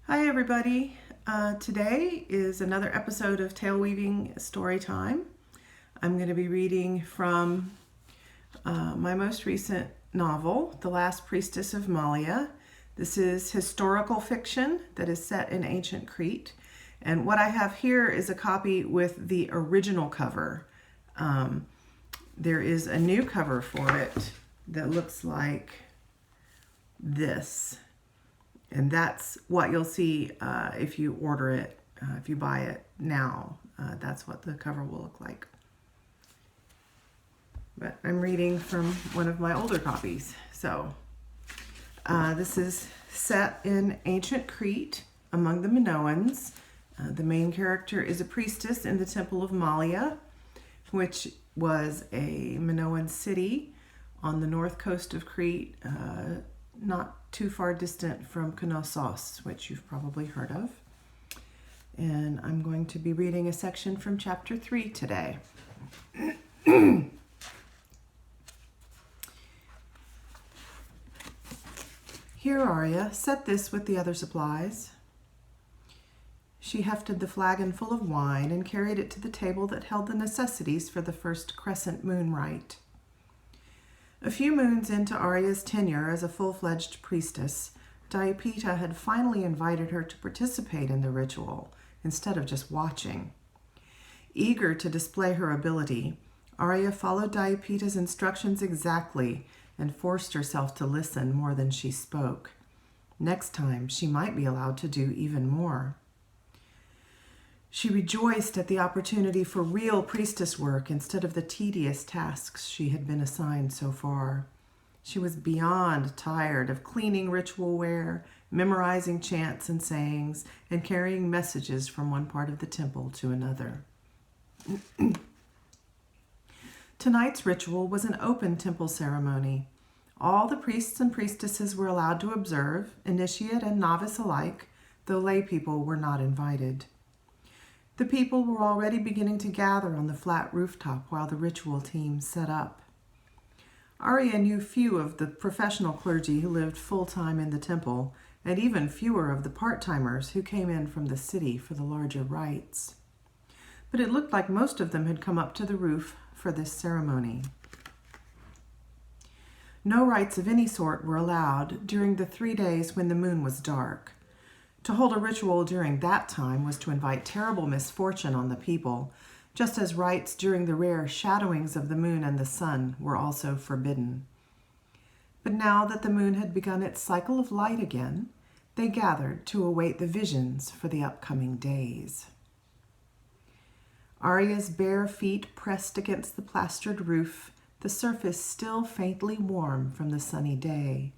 Hi everybody. Today is another episode of Tale Weaving Story Time. I'm going to be reading from my most recent novel, The Last Priestess of Malia. This is historical fiction that is set in ancient Crete. And what I have here is a copy with the original cover. There is a new cover for it that looks like this. And that's what you'll see if you order it, if you buy it now. That's what the cover will look like. But I'm reading from one of my older copies. So this is set in ancient Crete among the Minoans. The main character is a priestess in the Temple of Malia, which was a Minoan city on the north coast of Crete, not too far distant from Knossos, which you've probably heard of. And I'm going to be reading a section from chapter 3 today. Here, Arya, set this with the other supplies. She hefted the flagon full of wine and carried it to the table that held the necessities for the first crescent moon rite. A few moons into Arya's tenure as a full-fledged priestess, Diapeta had finally invited her to participate in the ritual instead of just watching. Eager to display her ability, Arya followed Diapeta's instructions exactly and forced herself to listen more than she spoke. Next time, she might be allowed to do even more. She rejoiced at the opportunity for real priestess work instead of the tedious tasks she had been assigned so far. She was beyond tired of cleaning ritual ware, memorizing chants and sayings, and carrying messages from one part of the temple to another. Tonight's ritual was an open temple ceremony. All the priests and priestesses were allowed to observe, initiate and novice alike, though lay people were not invited. The people were already beginning to gather on the flat rooftop while the ritual team set up. Arya knew few of the professional clergy who lived full-time in the temple, and even fewer of the part-timers who came in from the city for the larger rites. But it looked like most of them had come up to the roof for this ceremony. No rites of any sort were allowed during the 3 days when the moon was dark. To hold a ritual during that time was to invite terrible misfortune on the people, just as rites during the rare shadowings of the moon and the sun were also forbidden. But now that the moon had begun its cycle of light again, they gathered to await the visions for the upcoming days. Arya's bare feet pressed against the plastered roof, the surface still faintly warm from the sunny day.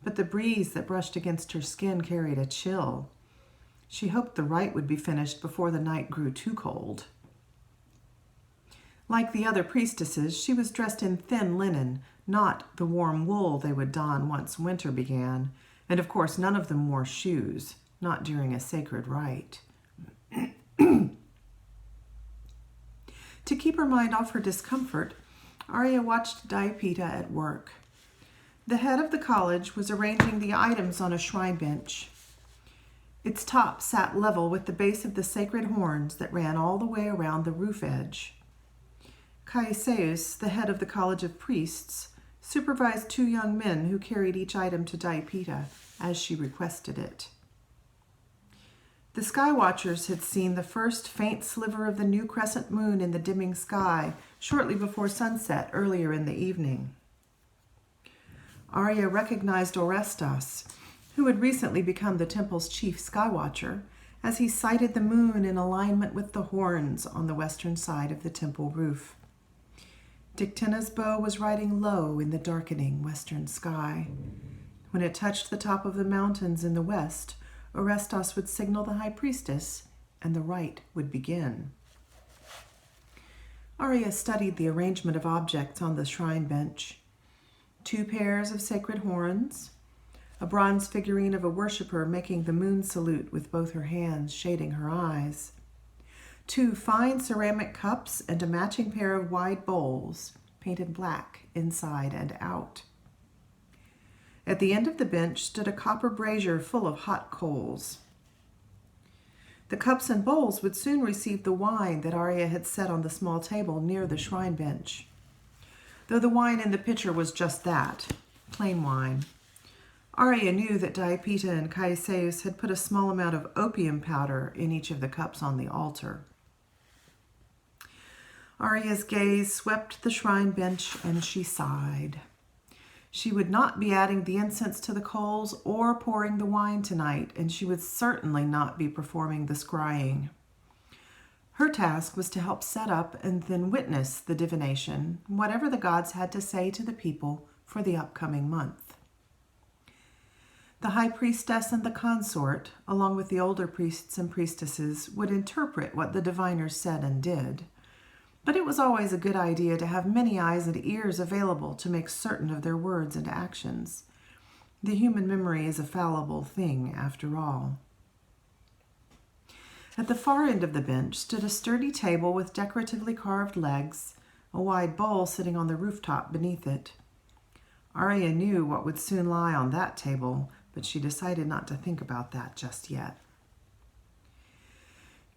But the breeze that brushed against her skin carried a chill. She hoped the rite would be finished before the night grew too cold. Like the other priestesses, she was dressed in thin linen, not the warm wool they would don once winter began, and of course none of them wore shoes, not during a sacred rite. To keep her mind off her discomfort, Arya watched Diapeta at work. The head of the college was arranging the items on a shrine bench. Its top sat level with the base of the sacred horns that ran all the way around the roof edge. Caeseus, the head of the College of Priests, supervised 2 young men who carried each item to Diapeta as she requested it. The sky watchers had seen the first faint sliver of the new crescent moon in the dimming sky shortly before sunset earlier in the evening. Arya recognized Orestes, who had recently become the temple's chief sky watcher, as he sighted the moon in alignment with the horns on the western side of the temple roof. Dictena's bow was riding low in the darkening western sky. When it touched the top of the mountains in the west, Orestes would signal the high priestess, and the rite would begin. Arya studied the arrangement of objects on the shrine bench. 2 pairs of sacred horns, a bronze figurine of a worshipper making the moon salute with both her hands shading her eyes, 2 fine ceramic cups, and a matching pair of wide bowls, painted black inside and out. At the end of the bench stood a copper brazier full of hot coals. The cups and bowls would soon receive the wine that Arya had set on the small table near the shrine bench, though the wine in the pitcher was just that, plain wine. Arya knew that Deiopita and Chryseis had put a small amount of opium powder in each of the cups on the altar. Arya's gaze swept the shrine bench, and she sighed. She would not be adding the incense to the coals or pouring the wine tonight, and she would certainly not be performing the scrying. Her task was to help set up and then witness the divination, whatever the gods had to say to the people for the upcoming month. The high priestess and the consort, along with the older priests and priestesses, would interpret what the diviners said and did. But it was always a good idea to have many eyes and ears available to make certain of their words and actions. The human memory is a fallible thing, after all. At the far end of the bench stood a sturdy table with decoratively carved legs, a wide bowl sitting on the rooftop beneath it. Arya knew what would soon lie on that table, but she decided not to think about that just yet.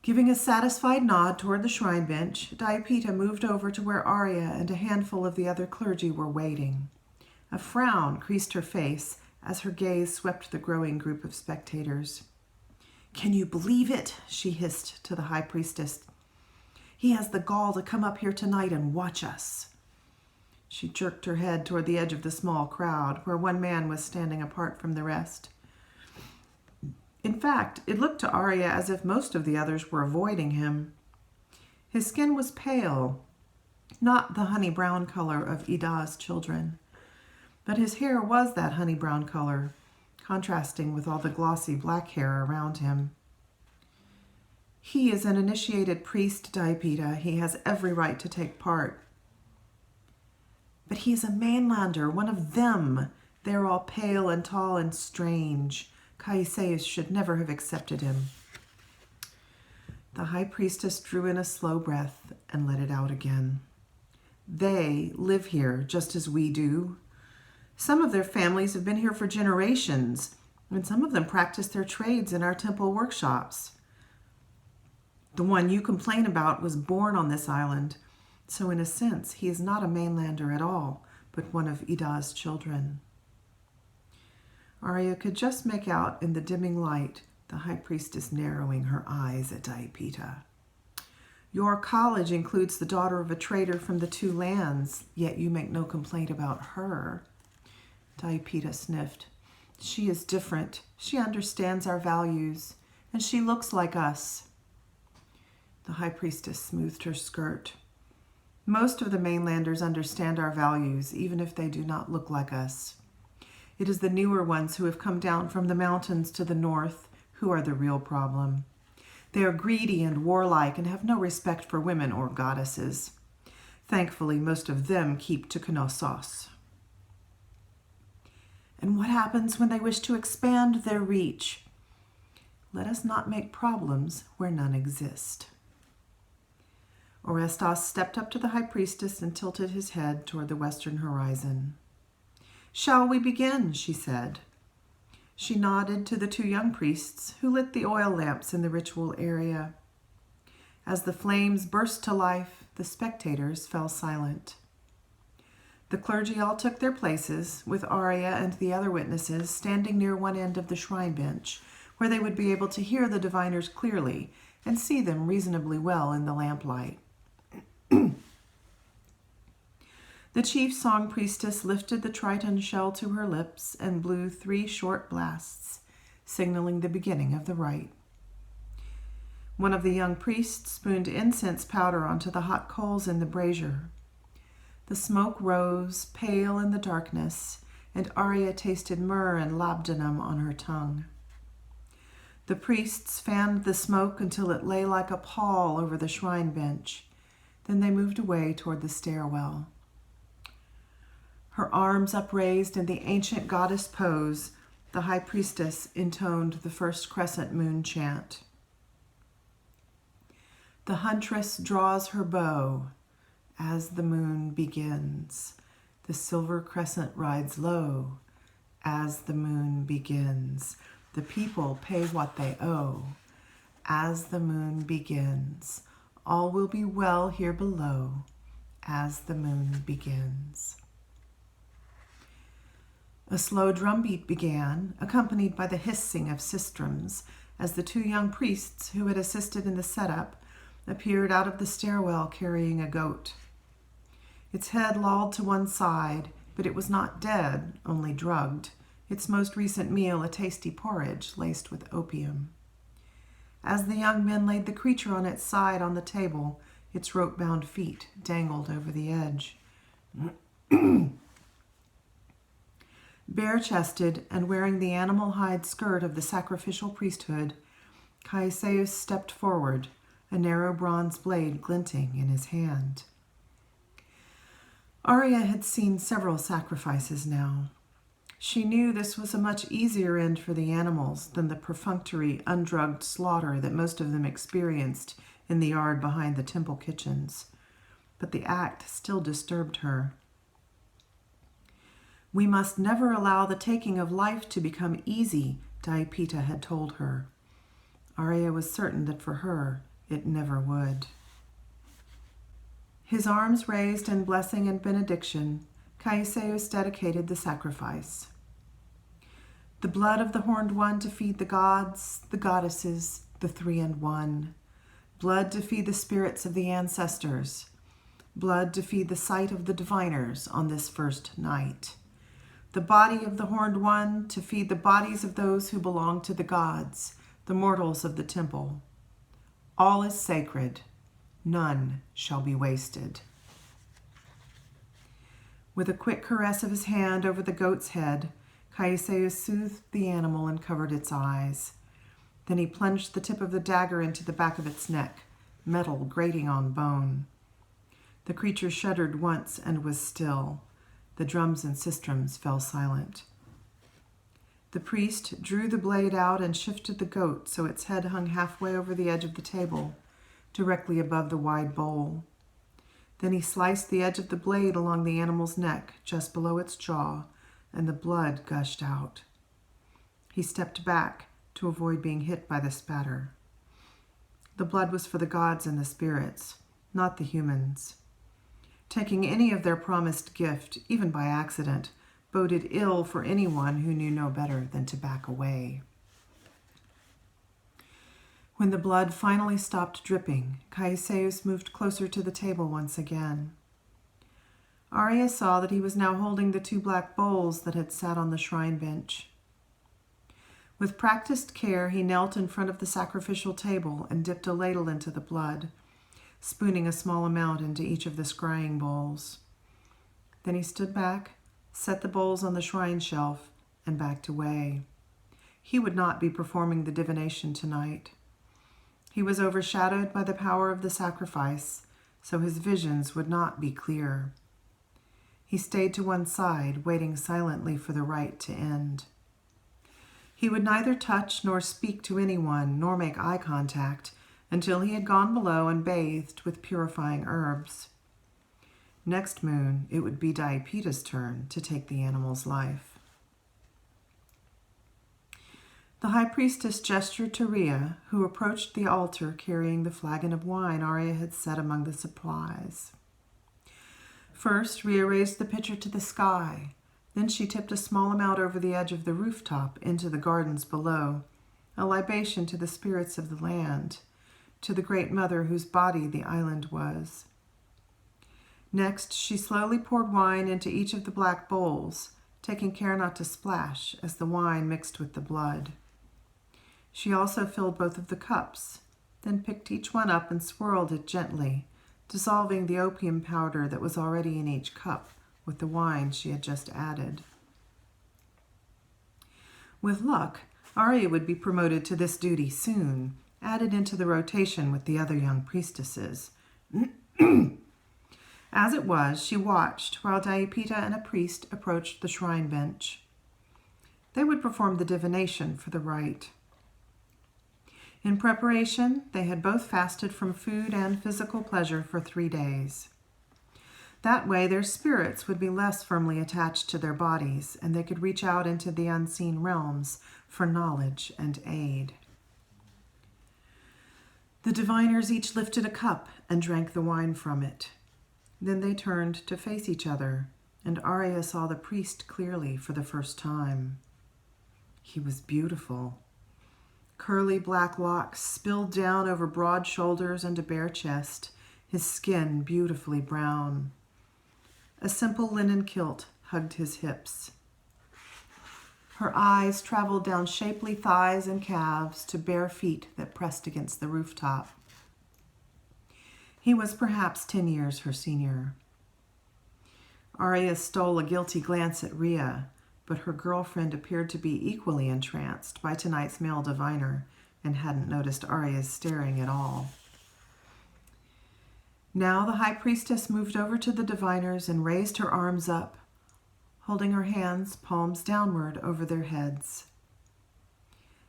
Giving a satisfied nod toward the shrine bench, Deiopita moved over to where Arya and a handful of the other clergy were waiting. A frown creased her face as her gaze swept the growing group of spectators. "Can you believe it?" she hissed to the high priestess. "He has the gall to come up here tonight and watch us." She jerked her head toward the edge of the small crowd, where one man was standing apart from the rest. In fact, it looked to Arya as if most of the others were avoiding him. His skin was pale, not the honey brown color of Idah's children, but his hair was that honey brown color, contrasting with all the glossy black hair around him. "He is an initiated priest, Deiopita. He has every right to take part." "But he's a mainlander, one of them. They're all pale and tall and strange. Chryseis should never have accepted him." The high priestess drew in a slow breath and let it out again. "They live here just as we do. Some of their families have been here for generations, and some of them practice their trades in our temple workshops. The one you complain about was born on this island, so in a sense he is not a mainlander at all, but one of Idah's children." Arya could just make out in the dimming light the high priestess narrowing her eyes at Deiopita. "Your college includes the daughter of a trader from the two lands, yet you make no complaint about her." Deiopita sniffed. "She is different. She understands our values, and she looks like us." The high priestess smoothed her skirt. "Most of the mainlanders understand our values, even if they do not look like us. It is the newer ones who have come down from the mountains to the north who are the real problem. They are greedy and warlike and have no respect for women or goddesses. Thankfully, most of them keep to Knossos." "And what happens when they wish to expand their reach?" "Let us not make problems where none exist." Orestes stepped up to the high priestess and tilted his head toward the western horizon. "Shall we begin?" she said. She nodded to the two young priests who lit the oil lamps in the ritual area. As the flames burst to life, the spectators fell silent. The clergy all took their places, with Arya and the other witnesses standing near one end of the shrine bench, where they would be able to hear the diviners clearly and see them reasonably well in the lamplight. The chief song priestess lifted the triton shell to her lips and blew 3 short blasts, signaling the beginning of the rite. One of the young priests spooned incense powder onto the hot coals in the brazier. The smoke rose, pale in the darkness, and Arya tasted myrrh and labdanum on her tongue. The priests fanned the smoke until it lay like a pall over the shrine bench. Then they moved away toward the stairwell. Her arms upraised in the ancient goddess pose, the high priestess intoned the first crescent moon chant. The huntress draws her bow as the moon begins. The silver crescent rides low as the moon begins. The people pay what they owe. As the moon begins, all will be well here below. As the moon begins. A slow drumbeat began, accompanied by the hissing of sistrums, as the two young priests who had assisted in the setup appeared out of the stairwell carrying a goat. Its head lolled to one side, but it was not dead, only drugged, its most recent meal a tasty porridge laced with opium. As the young men laid the creature on its side on the table, its rope-bound feet dangled over the edge. Bare-chested and wearing the animal hide skirt of the sacrificial priesthood, Chaiseus stepped forward, a narrow bronze blade glinting in his hand. Arya had seen several sacrifices now. She knew this was a much easier end for the animals than the perfunctory, undrugged slaughter that most of them experienced in the yard behind the temple kitchens. But the act still disturbed her. "We must never allow the taking of life to become easy," Daiepita had told her. Arya was certain that for her, it never would. His arms raised in blessing and benediction, Chaiseus dedicated the sacrifice. The blood of the horned one to feed the gods, the goddesses, the three and one. Blood to feed the spirits of the ancestors. Blood to feed the sight of the diviners on this first night. The body of the horned one to feed the bodies of those who belong to the gods, the mortals of the temple. All is sacred. None shall be wasted. With a quick caress of his hand over the goat's head, Chaiseus soothed the animal and covered its eyes. Then he plunged the tip of the dagger into the back of its neck, metal grating on bone. The creature shuddered once and was still. The drums and sistrums fell silent. The priest drew the blade out and shifted the goat so its head hung halfway over the edge of the table, directly above the wide bowl. Then he sliced the edge of the blade along the animal's neck, just below its jaw, and the blood gushed out. He stepped back to avoid being hit by the spatter. The blood was for the gods and the spirits, not the humans. Taking any of their promised gift, even by accident, boded ill for anyone who knew no better than to back away. When the blood finally stopped dripping, Chaiseus moved closer to the table once again. Arya saw that he was now holding the two black bowls that had sat on the shrine bench. With practiced care, he knelt in front of the sacrificial table and dipped a ladle into the blood, spooning a small amount into each of the scrying bowls. Then he stood back, set the bowls on the shrine shelf, and backed away. He would not be performing the divination tonight. He was overshadowed by the power of the sacrifice, so his visions would not be clear. He stayed to one side, waiting silently for the rite to end. He would neither touch nor speak to anyone, nor make eye contact, until he had gone below and bathed with purifying herbs. Next moon, it would be Daiepita's turn to take the animal's life. The high priestess gestured to Rhea, who approached the altar carrying the flagon of wine Arya had set among the supplies. First, Rhea raised the pitcher to the sky. Then she tipped a small amount over the edge of the rooftop into the gardens below, a libation to the spirits of the land, to the great mother whose body the island was. Next, she slowly poured wine into each of the black bowls, taking care not to splash as the wine mixed with the blood. She also filled both of the cups, then picked each one up and swirled it gently, dissolving the opium powder that was already in each cup with the wine she had just added. With luck, Arya would be promoted to this duty soon, added into the rotation with the other young priestesses. As it was, she watched while Daiepita and a priest approached the shrine bench. They would perform the divination for the rite. In preparation, they had both fasted from food and physical pleasure for 3 days. That way, their spirits would be less firmly attached to their bodies, and they could reach out into the unseen realms for knowledge and aid. The diviners each lifted a cup and drank the wine from it. Then they turned to face each other, and Arya saw the priest clearly for the first time. He was beautiful. Curly black locks spilled down over broad shoulders and a bare chest, his skin beautifully brown. A simple linen kilt hugged his hips. Her eyes traveled down shapely thighs and calves to bare feet that pressed against the rooftop. He was perhaps 10 years her senior. Arya stole a guilty glance at Rhea, but her girlfriend appeared to be equally entranced by tonight's male diviner and hadn't noticed Arya's staring at all. Now the high priestess moved over to the diviners and raised her arms up, holding her hands palms downward over their heads.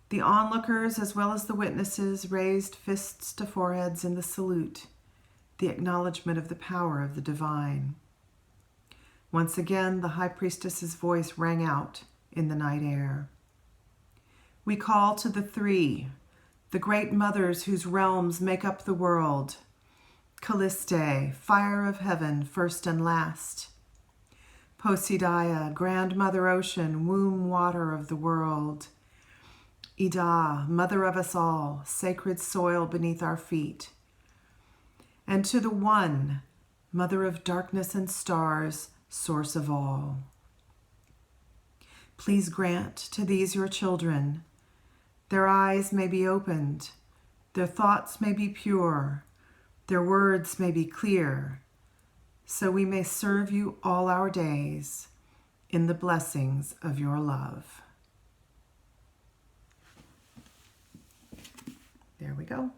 The onlookers, as well as the witnesses, raised fists to foreheads in the salute, the acknowledgement of the power of the divine. Once again, the high priestess's voice rang out in the night air. We call to the three, the great mothers whose realms make up the world. Calliste, fire of heaven, first and last. Poseidaya, grand mother ocean, womb water of the world. Ida, mother of us all, sacred soil beneath our feet. And to the one, mother of darkness and stars, source of all. Please grant to these your children, their eyes may be opened, their thoughts may be pure, their words may be clear, so we may serve you all our days in the blessings of your love. There we go.